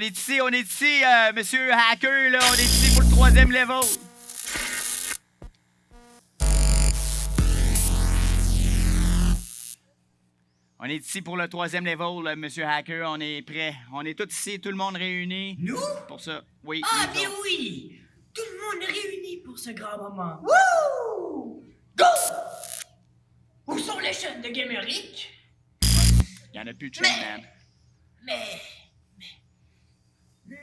on est ici, monsieur Hacker, là, on est ici pour le 3e level. On est ici pour le 3e level, monsieur Hacker, on est prêt. On est tous ici, tout le monde réuni. Nous? Pour ça, oui. Ah, nous bien autres. oui! Tout le monde est réuni pour ce grand moment. Wouh! Go! Où sont les chaînes de Gameric? Y'en a plus de chaîne, man.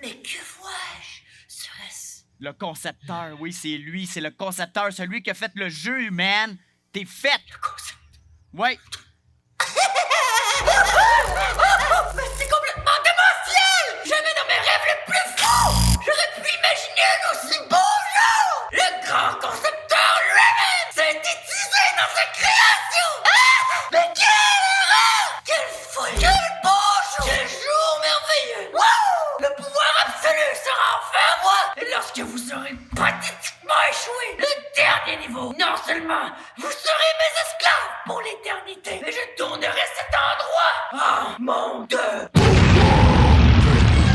Mais que vois-je? Serait-ce... Le concepteur, oui, c'est lui, c'est le concepteur, celui qui a fait le jeu, man. T'es fait! Le concept? Ouais. Mais c'est complètement démentiel! Jamais dans mes rêves les plus fous, j'aurais pu imaginer un aussi beau jeu! Le grand concepteur lui-même synthétisé dans sa création! Ah! Mais quelle erreur! Quelle folie! Quel beau jour! Quel jour merveilleux! Wouh! Le pouvoir absolu sera enfin à moi! Et lorsque vous aurez pathétiquement échoué le dernier niveau, non seulement vous serez mes esclaves pour l'éternité, mais je tournerai cet endroit en monde de...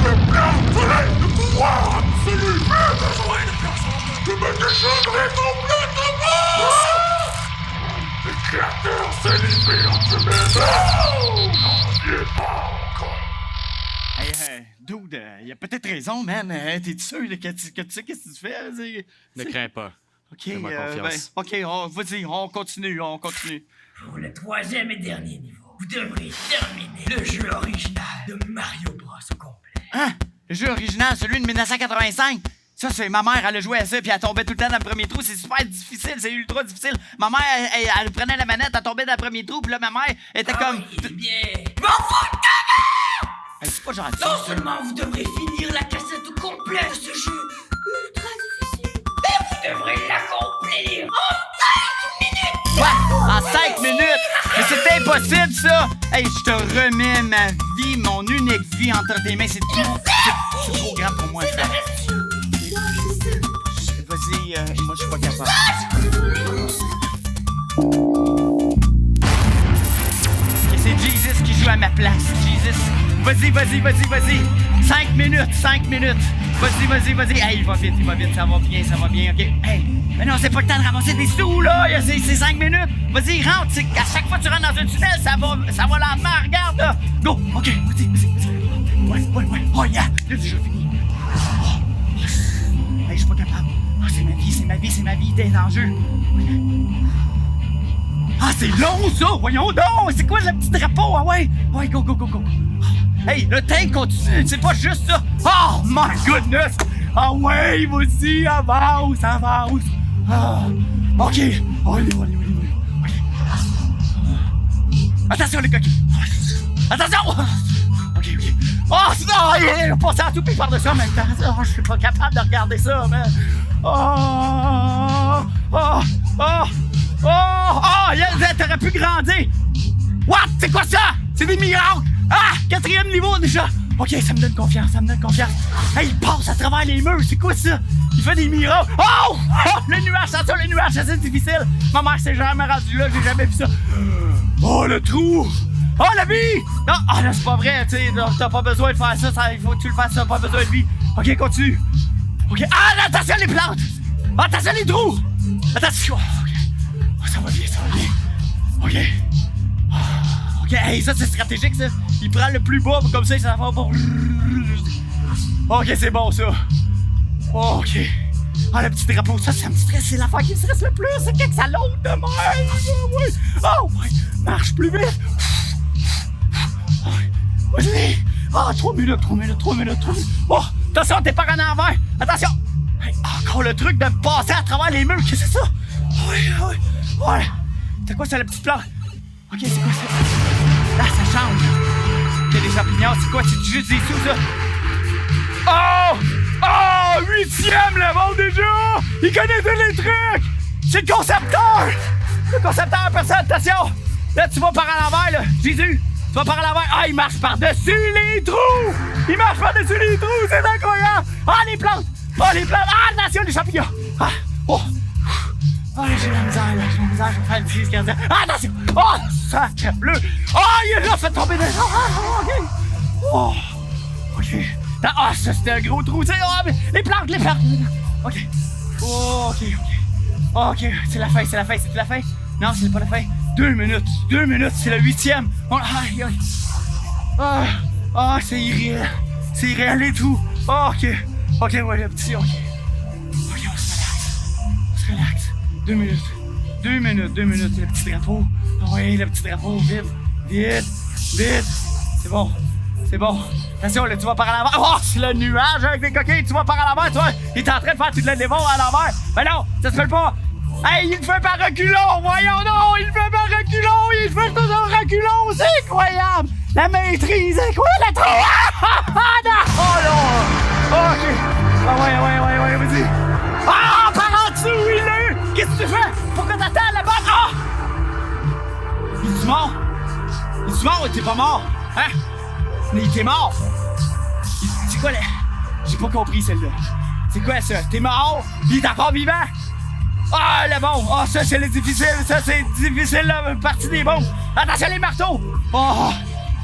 Le pouvoir absolu peut besoin de personne. Je me déchaînerai complètement. Les créateurs s'est libéré entre mes mains. N'en reviens pas encore. Hey, dude, il a peut-être raison, man. T'es sûr là, que tu sais qu'est-ce que tu fais? Ne crains pas. Ok, Fais-moi confiance. ok, vas-y, on continue. Pour le 3e et dernier niveau, vous devrez terminer le jeu original de Mario Bros au complet. Hein? Le jeu original, celui de 1985? Ça, c'est ma mère, elle a joué à ça, puis elle tombait tout le temps dans le premier trou. C'est super difficile, c'est ultra difficile. Ma mère, elle prenait la manette, elle tombait dans le premier trou, puis là, ma mère était comme... Oui, bien... M'en fous de ta mère! Hey, c'est pas gentil, Non ça. seulement vous devrez finir la cassette au complet de ce jeu ultra difficile, mais vous devrez l'accomplir en 5 minutes! Ouais, en 5 minutes! Mais c'est impossible, ça! Hey, je te remets ma vie, mon unique vie entre tes mains. C'est trop grand pour moi, ça. Vas-y, moi, je suis pas capable. Ok, c'est Jesus qui joue à ma place. Jesus. Vas-y. 5 minutes. Vas-y. Hey, il va vite, ça va bien, ok. Hey, mais non, c'est pas le temps de ramasser des sous, là. C'est 5 minutes. Vas-y, rentre. À chaque fois que tu rentres dans un tunnel, ça va lentement. Regarde, là. Go, ok, vas-y. Ouais. Oh, yeah, là, déjà fini. Hey, je suis pas capable. Oh, c'est ma vie, t'es en jeu. Ah, c'est long, ça! Voyons donc! C'est quoi le petit drapeau? Ah ouais, go. Hey, le tank continue, c'est pas juste ça! Oh my goodness! Ah ouais, vas-y, avance! Ah, ok! Allez. Ok. Attention, les coquilles! Attention! Ok. Oh, non! Il a passé à tout puis par-dessus en même temps. Oh, je suis pas capable de regarder ça, man! Oh, t'aurais pu grandir! What? C'est quoi ça? C'est des miracles! Ah! 4e niveau déjà! Ok, ça me donne confiance. Hey, il passe à travers les murs, c'est quoi ça? Il fait des miracles! Oh! Le nuage, attention, le nuage, c'est difficile! Ma mère s'est jamais rendue là, j'ai jamais vu ça! Oh, le trou! Oh, la vie! Non, là, c'est pas vrai, tu sais, t'as pas besoin de faire ça, il faut que tu le fasses, t'as pas besoin de vie. Ok, continue. Ok, là, attention les plantes! Attention les trous! Attention! Ok. Oh, ça va bien. Ok. Hey, ça, c'est stratégique, ça. Il prend le plus bas, comme ça va pas... Ok, c'est bon, ça. Ok. Ah, le petit drapeau, ça me stresse. C'est l'affaire qui me stresse le plus. C'est que ça l'autre de même. Oui. Oh, ouais. Marche plus vite. Vas-y. 3 minutes. Oh, attention, t'es pas en envers. Attention. Hey, encore le truc de passer à travers les murs. Qu'est-ce que c'est ça? Ouais. C'est quoi ça, la petite plante? Ok, c'est quoi ça? Là, ça change. Ok, les champignons, c'est quoi? C'est juste des sous, ça? Oh! 8e level déjà! Il connaît tous les trucs! C'est le concepteur! Personne, attention! Là, tu vas par en l'envers, là. Jésus, tu vas par en l'envers. Ah, il marche par-dessus les trous! C'est incroyable! Les plantes! Attention, les champignons! J'ai la misère, je vais faire une crise cardiaque. Attention! Sacre bleu! Il a fait tomber des gens! Ok! Ah, ça, c'était un gros trou. Oh, mais les plantes, les plantes. OK. Oh, OK, OK. OK, c'est la fin, c'est la fin, c'est la fin. Non, c'est pas la fin. 2 minutes, c'est le 8e. Oh, aïe, aïe. Ah, c'est irréel. C'est irréel et tout. Oh, OK. OK, ouais, le petit, OK. OK, on se relaxe. On se relaxe. 2 minutes. 2 minutes, le petit drapeau. Ah ouais, le petit drapeau, vite, vite, vite. C'est bon, c'est bon. Attention, là, tu vas par en l'envers. Oh, c'est le nuage avec des coquilles. Tu vas par en l'envers, tu vois. Il est en train de faire tout le démon à l'envers. Mais non, ça se fait pas. Hey, il le fait par reculons. Voyons non, il le fait par reculons. Il le fait tout en reculons. C'est incroyable. La maîtrise, c'est quoi la trop? Non! Oh non! OK. Ah ouais, vas-y. Ah, par en dessous, il l'a eu. Qu'est-ce que tu fais? Pourquoi t'attends là-bas? Ah! Il est mort? Il est mort ou t'es pas mort? Hein? Mais il était mort! C'est quoi là? J'ai pas compris celle-là. C'est quoi ça? T'es mort? Pis il est encore vivant? Ah, le bon! Ah, ça c'est le difficile! Ça c'est difficile, la partie des bombes! Attention les marteaux! Oh!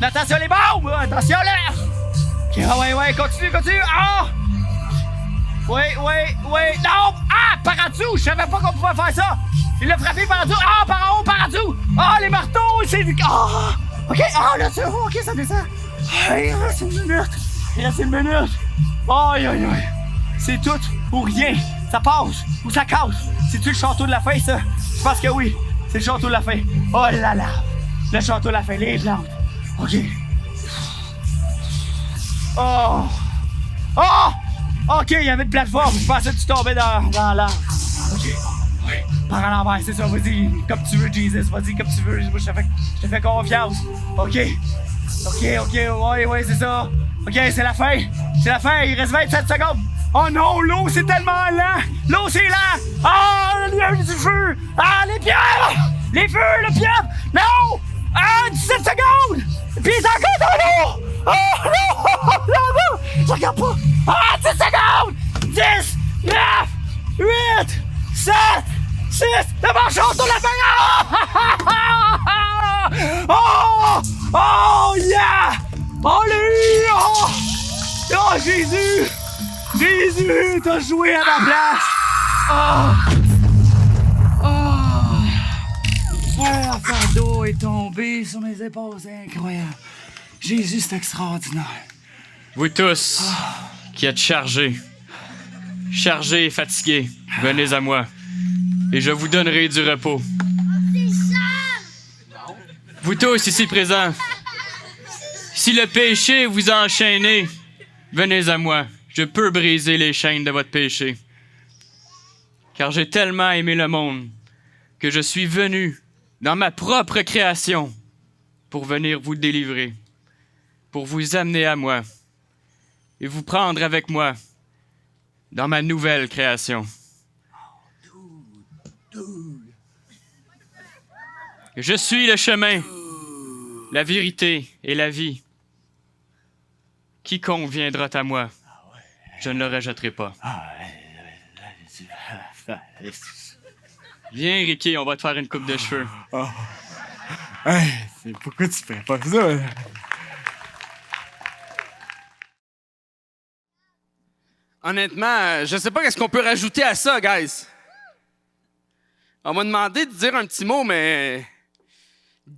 Attention les bombes! Attention là! Ok, ah ouais, continue! Ah! Oui! Non! Ah! Par en dessous! Je savais pas qu'on pouvait faire ça! Il l'a frappé par en dessous! Ah! Par en haut, par en dessous! Ah! Les marteaux! C'est... Ah! OK! Ah! Là, c'est... OK, ça descend! Ah, il reste une minute! Aïe! C'est tout ou rien! Ça passe ou ça casse! C'est-tu le château de la fin, ça? Je pense que oui! C'est le château de la fin! Oh là là! Le château de la fin, les plantes! OK! Oh! OK, il y avait une plateforme! Je pensais que tu tombais dans l'arbre! OK! Ouais, par en l'envers, c'est ça, vas-y, comme tu veux, Jesus, vas-y, comme tu veux, moi, je te fais confiance. OK, ouais, c'est ça. OK, c'est la fin, il reste 27 secondes. Oh non, l'eau, c'est tellement lent. L'eau, c'est lent. Ah, il y a eu du feu. Ah, les pierres, les feux, le pierre. Non, 17 secondes. Puis il est encore dans l'eau. Oh non, je regarde pas. 10 secondes. 10, 9, 8, 7, 6, le marchand sur la fin! Oh, yeah! Alléluia! Oh, Jésus! Jésus, t'as joué à ma place! Un fardeau est tombé sur mes épaules, c'est incroyable. Jésus, c'est extraordinaire. Vous tous qui êtes chargés et fatigués, venez à moi. Et je vous donnerai du repos. Vous tous ici présents, si le péché vous a enchaîné, venez à moi. Je peux briser les chaînes de votre péché. Car j'ai tellement aimé le monde que je suis venu dans ma propre création pour venir vous délivrer, pour vous amener à moi et vous prendre avec moi dans ma nouvelle création. Je suis le chemin, la vérité et la vie. Quiconque viendra à moi, je ne le rejetterai pas. Viens, Ricky, on va te faire une coupe de cheveux. Pourquoi tu fais pas ça? Honnêtement, je sais pas qu'est-ce qu'on peut rajouter à ça, guys. On m'a demandé de dire un petit mot, mais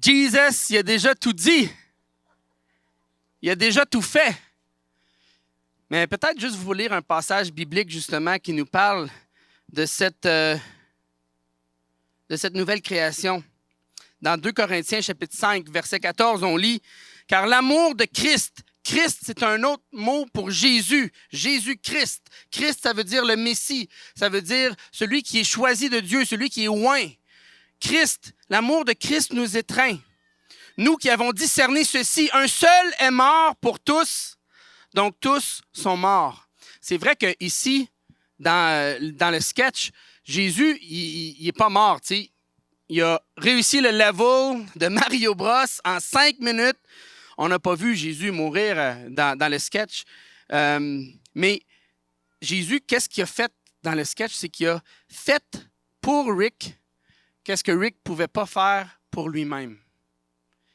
Jesus, il a déjà tout dit. Il a déjà tout fait. Mais peut-être juste vous lire un passage biblique, justement, qui nous parle de cette nouvelle création. Dans 2 Corinthiens, chapitre 5, verset 14, on lit « Car l'amour de Christ », Christ, c'est un autre mot pour Jésus, Jésus-Christ. Christ, ça veut dire le Messie, ça veut dire celui qui est choisi de Dieu, celui qui est oint. Christ, l'amour de Christ nous étreint. Nous qui avons discerné ceci, un seul est mort pour tous, donc tous sont morts. C'est vrai qu'ici, dans le sketch, Jésus, il n'est pas mort, tu sais. Il a réussi le level de Mario Bros en 5 minutes. On n'a pas vu Jésus mourir dans le sketch. Mais Jésus, qu'est-ce qu'il a fait dans le sketch? C'est qu'il a fait pour Rick qu'est-ce que Rick ne pouvait pas faire pour lui-même.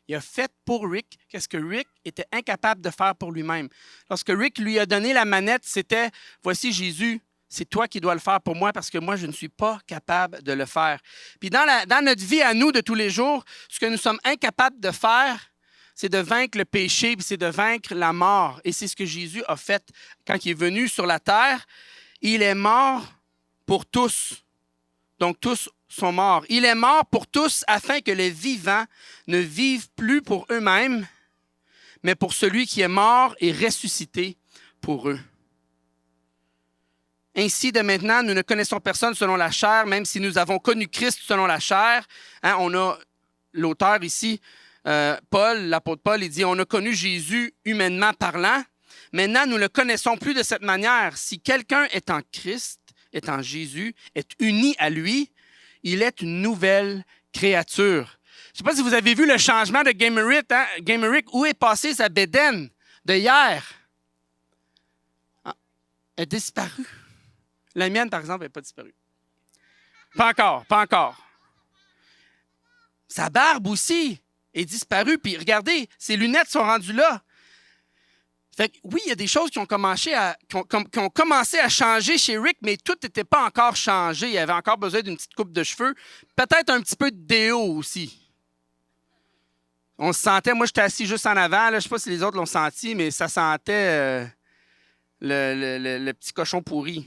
Il a fait pour Rick qu'est-ce que Rick était incapable de faire pour lui-même. Lorsque Rick lui a donné la manette, c'était « Voici Jésus, c'est toi qui dois le faire pour moi parce que moi, je ne suis pas capable de le faire. » Puis dans notre vie à nous de tous les jours, ce que nous sommes incapables de faire, c'est de vaincre le péché, puis c'est de vaincre la mort. Et c'est ce que Jésus a fait quand il est venu sur la terre. Il est mort pour tous. Donc tous sont morts. Il est mort pour tous afin que les vivants ne vivent plus pour eux-mêmes, mais pour celui qui est mort et ressuscité pour eux. Ainsi, de maintenant, nous ne connaissons personne selon la chair, même si nous avons connu Christ selon la chair. Hein, on a l'auteur ici, Paul, l'apôtre Paul, il dit « On a connu Jésus humainement parlant. Maintenant, nous ne le connaissons plus de cette manière. Si quelqu'un est en Christ, est en Jésus, est uni à lui, il est une nouvelle créature. » Je ne sais pas si vous avez vu le changement de Gamerick. Hein? Gamerick, où est passée sa bédaine de hier? Ah, elle a disparu. La mienne, par exemple, n'est pas disparue. Pas encore, pas encore. Sa barbe aussi est disparue. Puis regardez, ses lunettes sont rendues là. Fait que, oui, il y a des choses qui ont commencé à changer chez Rick, mais tout n'était pas encore changé. Il avait encore besoin d'une petite coupe de cheveux. Peut-être un petit peu de déo aussi. On se sentait, moi j'étais assis juste en avant, là, je ne sais pas si les autres l'ont senti, mais ça sentait le petit cochon pourri.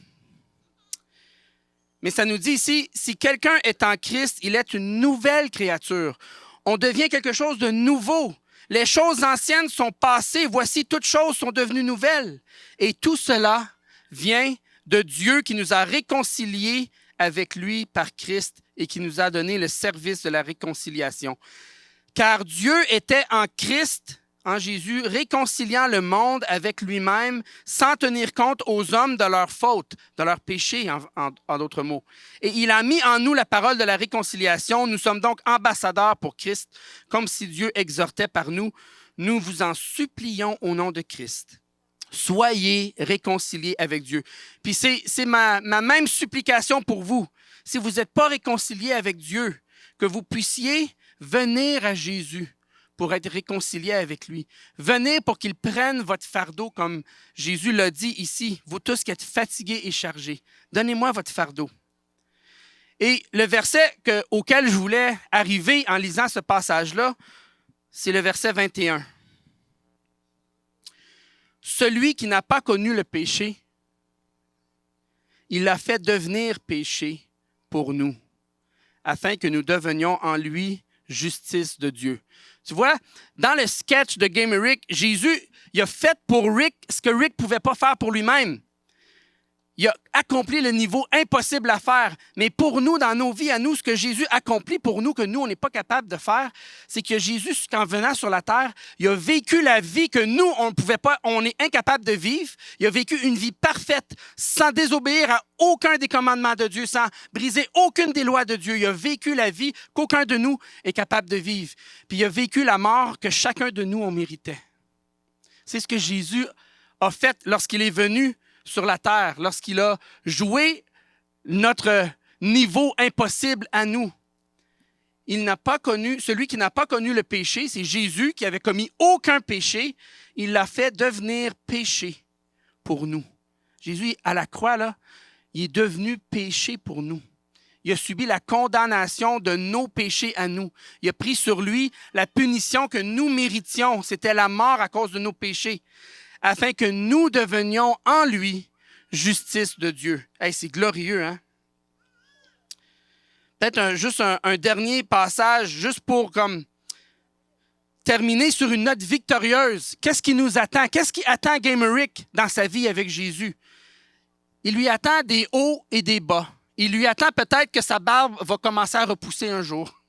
Mais ça nous dit ici, si quelqu'un est en Christ, il est une nouvelle créature. On devient quelque chose de nouveau. Les choses anciennes sont passées, voici toutes choses sont devenues nouvelles. Et tout cela vient de Dieu qui nous a réconciliés avec lui par Christ et qui nous a donné le service de la réconciliation. Car Dieu était en Christ, en Jésus, réconciliant le monde avec lui-même sans tenir compte aux hommes de leurs fautes, de leurs péchés, en d'autres mots. Et il a mis en nous la parole de la réconciliation. Nous sommes donc ambassadeurs pour Christ, comme si Dieu exhortait par nous. Nous vous en supplions au nom de Christ. Soyez réconciliés avec Dieu. Puis c'est ma même supplication pour vous. Si vous n'êtes pas réconciliés avec Dieu, que vous puissiez venir à Jésus pour être réconcilié avec lui. Venez pour qu'il prenne votre fardeau, comme Jésus l'a dit ici, vous tous qui êtes fatigués et chargés. Donnez-moi votre fardeau. Et le verset auquel je voulais arriver en lisant ce passage-là, c'est le verset 21. Celui qui n'a pas connu le péché, il l'a fait devenir péché pour nous, afin que nous devenions en lui justice de Dieu. Tu vois, dans le sketch de Gamerick, Jésus, il a fait pour Rick ce que Rick ne pouvait pas faire pour lui-même. Il a accompli le niveau impossible à faire. Mais pour nous, dans nos vies, à nous, ce que Jésus accomplit pour nous, que nous, on n'est pas capable de faire, c'est que Jésus, en venant sur la terre, il a vécu la vie que nous, on ne pouvait pas, on est incapable de vivre. Il a vécu une vie parfaite, sans désobéir à aucun des commandements de Dieu, sans briser aucune des lois de Dieu. Il a vécu la vie qu'aucun de nous est capable de vivre. Puis il a vécu la mort que chacun de nous, on méritait. C'est ce que Jésus a fait lorsqu'il est venu sur la terre, lorsqu'il a joué notre niveau impossible à nous. Celui qui n'a pas connu le péché, c'est Jésus qui avait commis aucun péché. Il l'a fait devenir péché pour nous. Jésus, à la croix, là, il est devenu péché pour nous. Il a subi la condamnation de nos péchés à nous. Il a pris sur lui la punition que nous méritions. C'était la mort à cause de nos péchés, afin que nous devenions en lui justice de Dieu. Hey, c'est glorieux, hein? Peut-être juste un dernier passage, juste pour terminer sur une note victorieuse. Qu'est-ce qui nous attend? Qu'est-ce qui attend Gamerick dans sa vie avec Jésus? Il lui attend des hauts et des bas. Il lui attend peut-être que sa barbe va commencer à repousser un jour.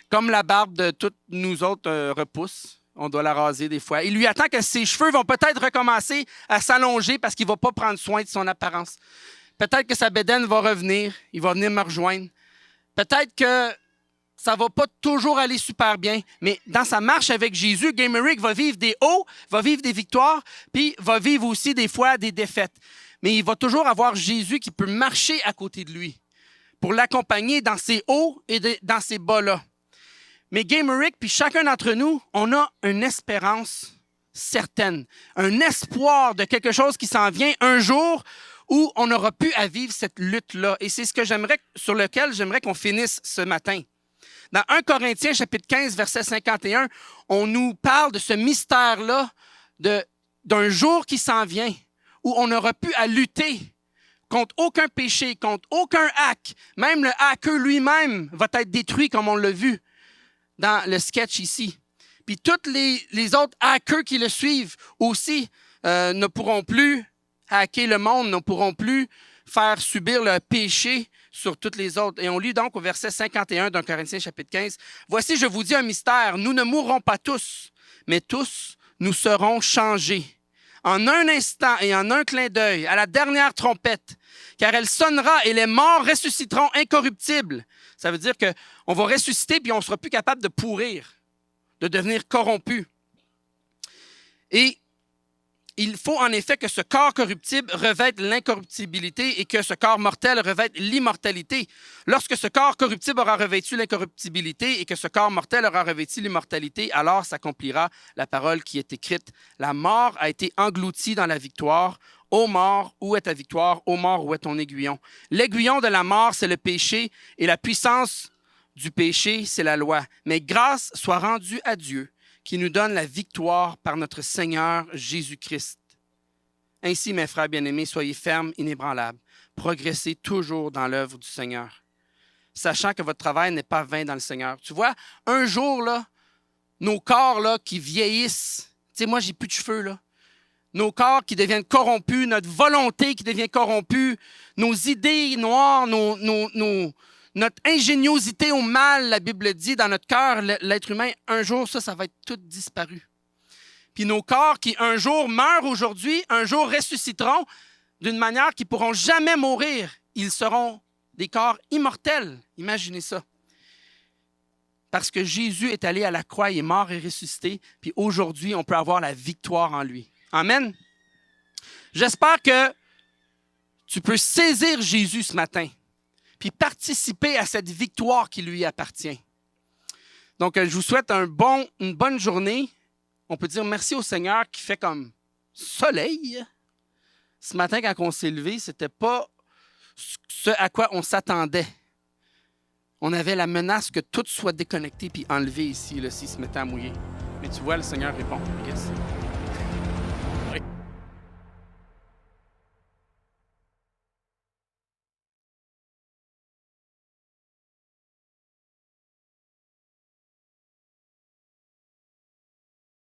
Comme la barbe de toutes nous autres repousse. On doit la raser des fois. Il lui attend que ses cheveux vont peut-être recommencer à s'allonger parce qu'il ne va pas prendre soin de son apparence. Peut-être que sa bédaine va revenir. Il va venir me rejoindre. Peut-être que ça ne va pas toujours aller super bien. Mais dans sa marche avec Jésus, Gamerick va vivre des hauts, va vivre des victoires, puis va vivre aussi des fois des défaites. Mais il va toujours avoir Jésus qui peut marcher à côté de lui pour l'accompagner dans ses hauts et dans ses bas-là. Mais Gameric, puis chacun d'entre nous, on a une espérance certaine, un espoir de quelque chose qui s'en vient un jour où on n'aura plus à vivre cette lutte-là. Et c'est ce que sur lequel j'aimerais qu'on finisse ce matin. Dans 1 Corinthiens, chapitre 15, verset 51, on nous parle de ce mystère-là, d'un jour qui s'en vient, où on n'aura plus à lutter contre aucun péché, contre aucun hack. Même le hacker lui-même va être détruit, comme on l'a vu dans le sketch ici. Puis tous les autres hackers qui le suivent aussi ne pourront plus hacker le monde, ne pourront plus faire subir le péché sur toutes les autres. Et on lit donc au verset 51 d'un Corinthiens chapitre 15. « Voici, je vous dis un mystère. Nous ne mourrons pas tous, mais tous, nous serons changés. En un instant et en un clin d'œil, à la dernière trompette, car elle sonnera et les morts ressusciteront incorruptibles. » Ça veut dire qu'on va ressusciter puis on ne sera plus capable de pourrir, de devenir corrompu. Et il faut en effet que ce corps corruptible revête l'incorruptibilité et que ce corps mortel revête l'immortalité. Lorsque ce corps corruptible aura revêtu l'incorruptibilité et que ce corps mortel aura revêtu l'immortalité, alors s'accomplira la parole qui est écrite. La mort a été engloutie dans la victoire. Ô mort, où est ta victoire? Ô mort, où est ton aiguillon? L'aiguillon de la mort, c'est le péché et la puissance du péché, c'est la loi. Mais grâce soit rendue à Dieu qui nous donne la victoire par notre Seigneur Jésus-Christ. Ainsi, mes frères bien-aimés, soyez fermes, inébranlables. Progressez toujours dans l'œuvre du Seigneur, sachant que votre travail n'est pas vain dans le Seigneur. Tu vois, un jour, là, nos corps là, qui vieillissent, tu sais, moi, j'ai plus de cheveux, là. Nos corps qui deviennent corrompus, notre volonté qui devient corrompue, nos idées noires, notre ingéniosité au mal, la Bible dit, dans notre cœur, l'être humain, un jour, ça va être tout disparu. Puis nos corps qui, un jour, meurent aujourd'hui, un jour ressusciteront d'une manière qui ne pourront jamais mourir. Ils seront des corps immortels. Imaginez ça. Parce que Jésus est allé à la croix, il est mort et ressuscité, puis aujourd'hui, on peut avoir la victoire en lui. Amen. J'espère que tu peux saisir Jésus ce matin puis participer à cette victoire qui lui appartient. Donc, je vous souhaite une bonne journée. On peut dire merci au Seigneur qui fait comme soleil. Ce matin, quand on s'est levé, ce n'était pas ce à quoi on s'attendait. On avait la menace que tout soit déconnecté puis enlevé ici, là, s'il se mettait à mouiller. Mais tu vois, le Seigneur répond. Yes.